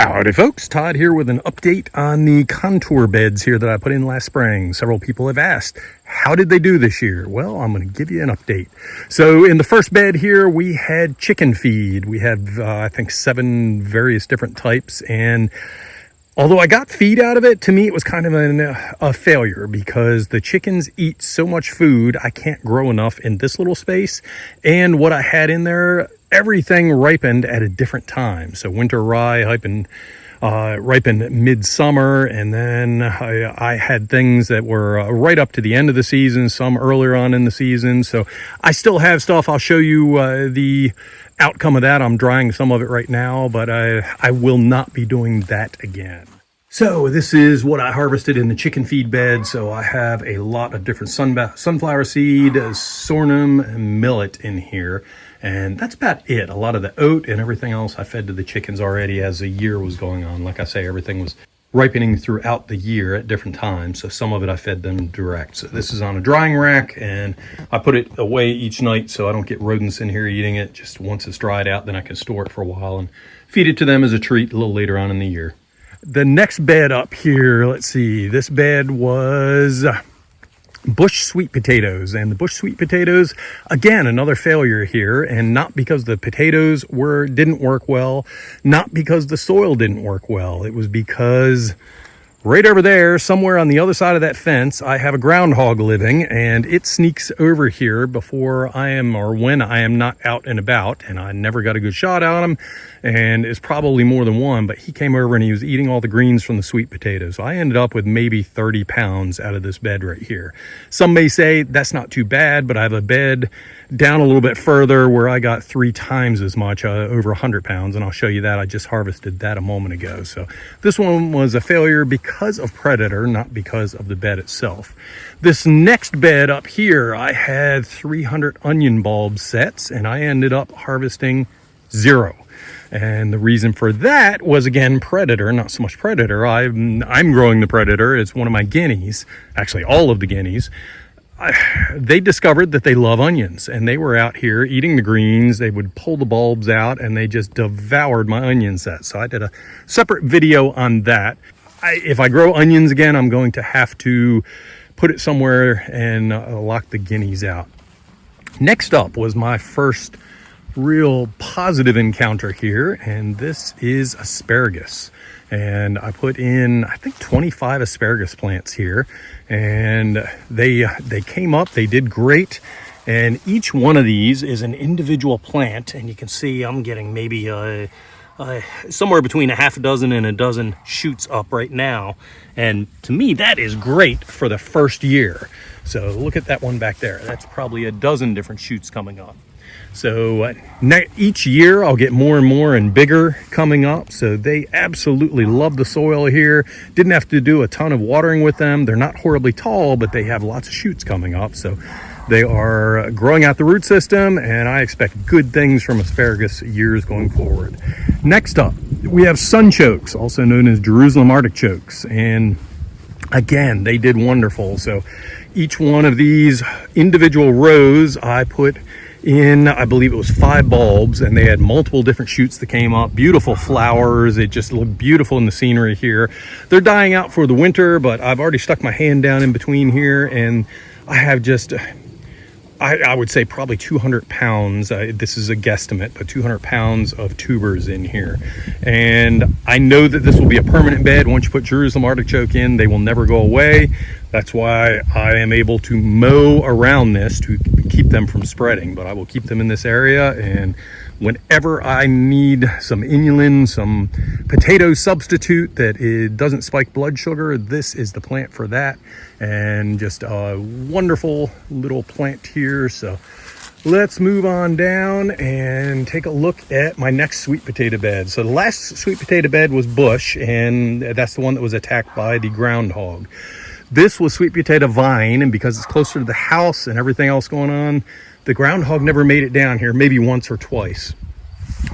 Howdy folks, Todd here with an update on the contour beds here that I put in last spring. Several people have asked, how did they do this year? Well, I'm going to give you an update. So in the first bed here, we had chicken feed. We had, I think, 7 various different types. And although I got feed out of it, to me it was kind of a failure because the chickens eat so much food, I can't grow enough in this little space. And what I had in there, everything ripened at a different time. So winter rye ripened midsummer, and then I had things that were right up to the end of the season, some earlier on in the season. So I still have stuff. I'll show you the outcome of that. I'm drying some of it right now, but I will not be doing that again. So this is what I harvested in the chicken feed bed. So I have a lot of different sunflower seed, sorghum, and millet in here. And that's about it. A lot of the oat and everything else I fed to the chickens already as the year was going on. Like I say, everything was ripening throughout the year at different times. So some of it I fed them direct. So this is on a drying rack, and I put it away each night so I don't get rodents in here eating it. Just once it's dried out, then I can store it for a while and feed it to them as a treat a little later on in the year. The next bed up here, let's see, this bed was bush sweet potatoes, and the bush sweet potatoes, again, another failure here, and not because the potatoes didn't work well, not because the soil didn't work well. It was because right over there, somewhere on the other side of that fence, I have a groundhog living, and it sneaks over here before I am, or when I am not out and about, and I never got a good shot on him, and it's probably more than one, but he came over and he was eating all the greens from the sweet potatoes. So I ended up with maybe 30 pounds out of this bed right here. Some may say that's not too bad, but I have a bed down a little bit further where I got 3 times as much, over 100 pounds, and I'll show you that. I just harvested that a moment ago. So this one was a failure because of predator, not because of the bed itself. This next bed up here, I had 300 onion bulb sets, and I ended up harvesting 0. And the reason for that was, again, predator, not so much predator. I'm growing the predator. It's one of my guineas, actually all of the guineas. They discovered that they love onions, and they were out here eating the greens. They would pull the bulbs out, and they just devoured my onion set. So I did a separate video on that. If I grow onions again, I'm going to have to put it somewhere and lock the guineas out. Next up was my first real positive encounter here, and this is asparagus. And I put in, I think, 25 asparagus plants here, and they came up, they did great. And each one of these is an individual plant, and you can see I'm getting maybe somewhere between a half a dozen and a dozen shoots up right now. And to me, that is great for the first year. So look at that one back there. That's probably a dozen different shoots coming up. So each year I'll get more and more and bigger coming up. So they absolutely love the soil here. Didn't have to do a ton of watering with them. They're not horribly tall, but they have lots of shoots coming up. So they are growing out the root system, and I expect good things from asparagus years going forward. Next up, we have sunchokes, also known as Jerusalem artichokes. And again, they did wonderful. So each one of these individual rows I put in, I believe it was 5 bulbs, and they had multiple different shoots that came up, beautiful flowers. It just looked beautiful in the scenery here. They're dying out for the winter, but I've already stuck my hand down in between here, and I have just, I would say probably 200 pounds. This is a guesstimate, but 200 pounds of tubers in here. And I know that this will be a permanent bed. Once you put Jerusalem artichoke in, they will never go away. That's why I am able to mow around this to keep them from spreading, but I will keep them in this area. And whenever I need some inulin, some potato substitute that it doesn't spike blood sugar, this is the plant for that. And just a wonderful little plant here. So let's move on down and take a look at my next sweet potato bed. So the last sweet potato bed was bush, and that's the one that was attacked by the groundhog. This was sweet potato vine, and because it's closer to the house and everything else going on, the groundhog never made it down here, maybe once or twice.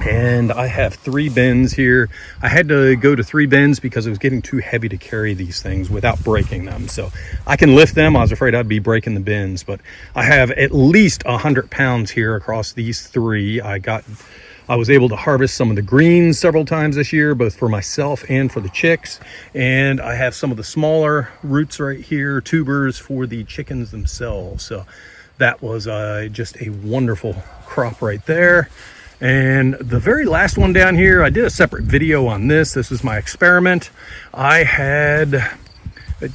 And I have 3 bins here. I had to go to 3 bins because it was getting too heavy to carry these things without breaking them. So I can lift them. I was afraid I'd be breaking the bins, but I have at least 100 pounds here across these 3. I got I was able to harvest some of the greens several times this year, both for myself and for the chicks. And I have some of the smaller roots right here, tubers for the chickens themselves. So that was just a wonderful crop right there. And the very last one down here, I did a separate video on this. This was my experiment. I had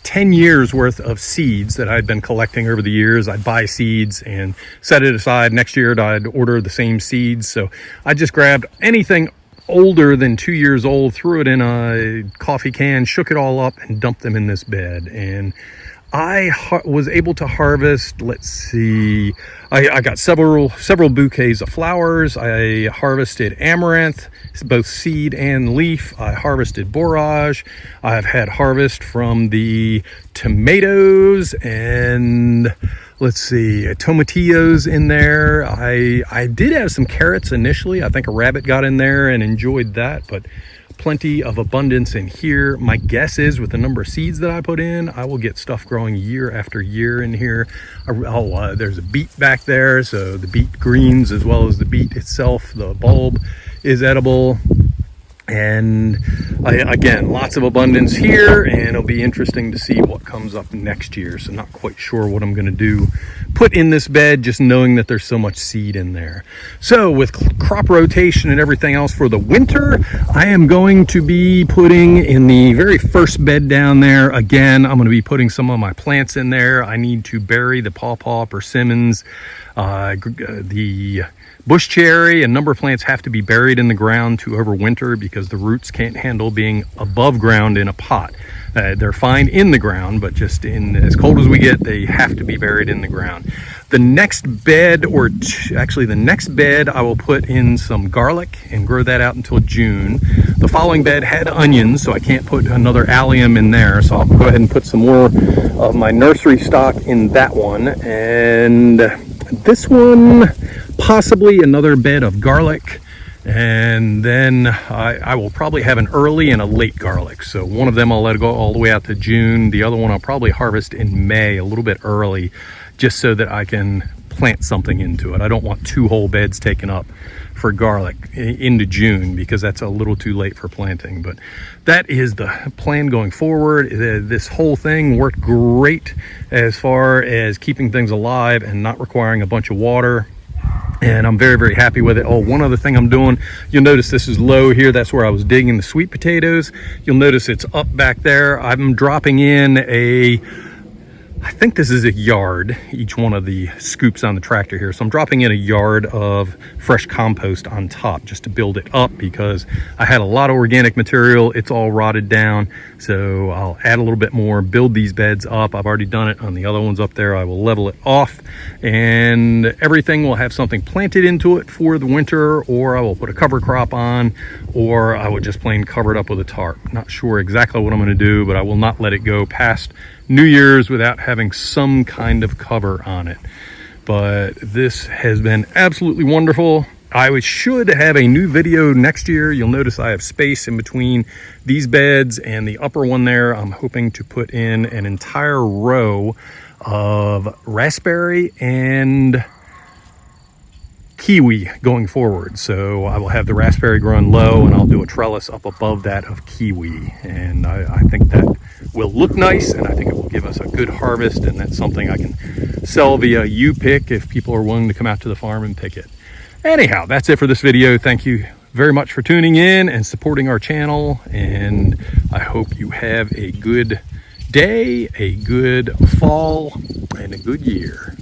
10 years worth of seeds that I'd been collecting over the years. I'd buy seeds and set it aside. Next year I'd order the same seeds. So I just grabbed anything older than 2 years old, threw it in a coffee can, shook it all up, and dumped them in this bed. And I was able to harvest, let's see, I got several bouquets of flowers. I harvested amaranth, both seed and leaf. I harvested borage. I've had harvest from the tomatoes and let's see, tomatillos in there. I did have some carrots initially. I think a rabbit got in there and enjoyed that, but plenty of abundance in here. My guess is with the number of seeds that I put in, I will get stuff growing year after year in here. There's a beet back there, so the beet greens as well as the beet itself, the bulb is edible. And again, lots of abundance here, and it'll be interesting to see what comes up next year. So not quite sure what I'm going to do put in this bed, just knowing that there's so much seed in there. So with crop rotation and everything else for the winter, I am going to be putting in the very first bed down there. Again, I'm going to be putting some of my plants in there. I need to bury the pawpaw persimmons, the bush cherry. A number of plants have to be buried in the ground to overwinter because the roots can't handle being above ground in a pot. They're fine in the ground, but just in as cold as we get, they have to be buried in the ground. The next bed, actually the next bed, I will put in some garlic and grow that out until June. The following bed had onions, so I can't put another allium in there. So I'll go ahead and put some more of my nursery stock in that one. And this one, possibly another bed of garlic. And then I will probably have an early and a late garlic. So one of them I'll let it go all the way out to June. The other one I'll probably harvest in May, a little bit early, just so that I can plant something into it. I don't want 2 whole beds taken up for garlic into June because that's a little too late for planting. But that is the plan going forward. This whole thing worked great as far as keeping things alive and not requiring a bunch of water. And I'm very, very happy with it. Oh, one other thing I'm doing, you'll notice this is low here. That's where I was digging the sweet potatoes. You'll notice it's up back there. I'm dropping in I think this is a yard, each one of the scoops on the tractor here. So I'm dropping in a yard of fresh compost on top just to build it up because I had a lot of organic material. It's all rotted down. So I'll add a little bit more, build these beds up. I've already done it on the other ones up there. I will level it off and everything will have something planted into it for the winter, or I will put a cover crop on, or I would just plain cover it up with a tarp. Not sure exactly what I'm going to do, but I will not let it go past New Year's without having some kind of cover on it. But this has been absolutely wonderful. I should have a new video next year. You'll notice I have space in between these beds and the upper one there. I'm hoping to put in an entire row of raspberry and kiwi going forward. So I will have the raspberry growing low and I'll do a trellis up above that of kiwi. And I think that will look nice, and I think it will give us a good harvest, and that's something I can sell via U-Pick if people are willing to come out to the farm and pick it. Anyhow, that's it for this video. Thank you very much for tuning in and supporting our channel, and I hope you have a good day, a good fall, and a good year.